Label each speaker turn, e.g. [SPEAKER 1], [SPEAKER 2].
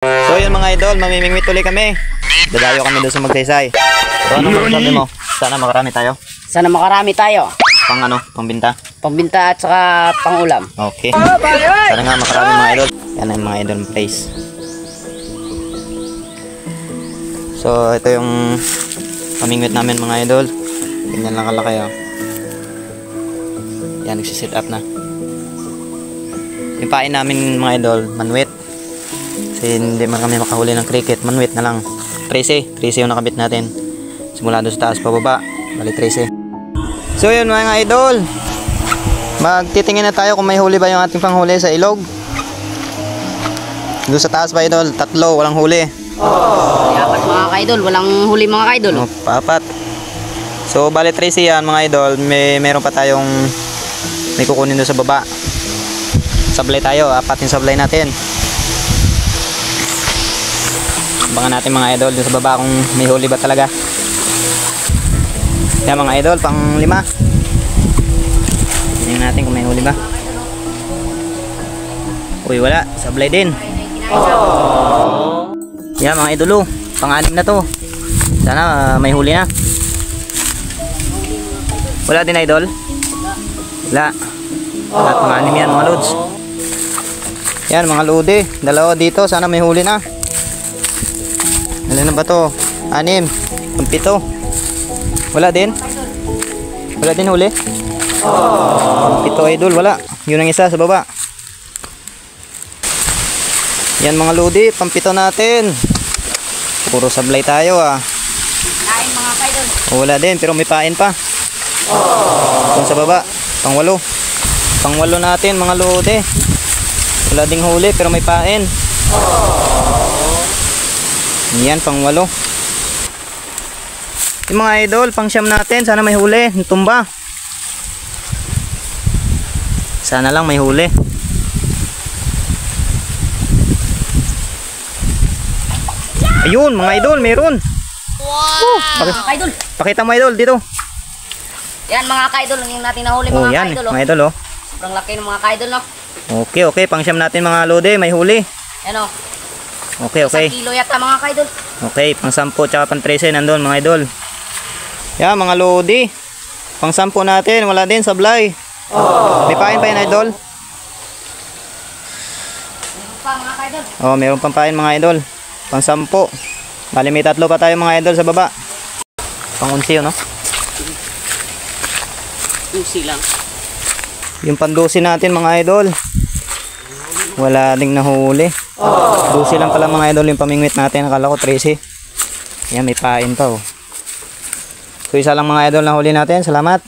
[SPEAKER 1] So yun mga idol, mamimingwit ulit kami. Dadayo kami doon sa Magsaysay. So anong masasabi mo? Sana makarami tayo.
[SPEAKER 2] Sana makarami tayo.
[SPEAKER 1] Pang ano? Pangbinta?
[SPEAKER 2] Pangbinta at saka pangulam.
[SPEAKER 1] Okay. Sana nga makarami mga idol. Yan ang mga idol place. So ito yung pamingwit namin mga idol. Ganyan lang kalaki oh. Yan, nagsisit up na. Yung pain namin mga idol, manwit. Kasi hindi man kami makahuli ng cricket, manwit na lang. 13 yung nakabit natin. Simula doon sa taas pababa, bali 13. So yun mga idol, magtitingin na tayo kung may huli ba yung ating panghuli sa ilog. Doon sa taas pa idol, 3, walang huli.
[SPEAKER 2] Apat mga kaidol, walang huli mga kaidol.
[SPEAKER 1] Papat. So bali 13 yan mga idol, meron pa tayong may kukunin doon sa baba. Sablay tayo, 4 yung sablay natin. Abangan natin mga idol dun sa baba kung may huli ba talaga. Yan mga idol, pang 5. Tingnan natin kung may huli ba. Uy, wala, sablay din. Yan mga idol, pang 6 na to. Sana may huli na. Wala din idol? Wala. At pang 6 yan mga lods. Yan mga lodi, 2 dito, sana may huli na. Ano na ba to? 6, 7. Wala din? Wala din huli? 7 idol, wala. Yun ang isa sa baba. Yan mga lodi, pang 7 natin. Puro sablay tayo ah.
[SPEAKER 2] Kain mga kaidol.
[SPEAKER 1] Wala din, pero may pain pa. Kung sa baba, pang 8. Pang 8 natin mga lodi. Wala ding huli pero may pain. Yan pang 8. Yung mga idol, pang 9 natin, sana may huli, tumba. Sana lang may huli. Ayun mga idol, meron.
[SPEAKER 2] Wow! Mga kaidol.
[SPEAKER 1] Pakita mo idol dito.
[SPEAKER 2] Yan mga kaidol, yung natin nahuli
[SPEAKER 1] Oh,
[SPEAKER 2] mga
[SPEAKER 1] yan,
[SPEAKER 2] kaidol.
[SPEAKER 1] mga idol oh.
[SPEAKER 2] Sobrang laki ng mga kaidol no.
[SPEAKER 1] Okay, pang 9 natin mga lode, may huli.
[SPEAKER 2] Yan o.
[SPEAKER 1] Okay.
[SPEAKER 2] 1 kilo yata mga kaidol.
[SPEAKER 1] Okay, pang 10 tsaka pang 13 nandun mga idol. Yan mga lodi. Pang 10 natin, wala din sablay. May pain pa yan idol?
[SPEAKER 2] Meron pa mga kaidol.
[SPEAKER 1] Oh, meron pang pain mga idol. Pang 10. Bali may 3 pa tayo mga idol sa baba. Pang 11 yun no?
[SPEAKER 2] 12 lang.
[SPEAKER 1] Yung pang 12 natin mga idol. Wala ding nahuli. 12 lang pala mga idol yung pamingwit natin. Akala ko 13. Yan, may pain pa oh. So isa lang mga idol na huli natin. Salamat.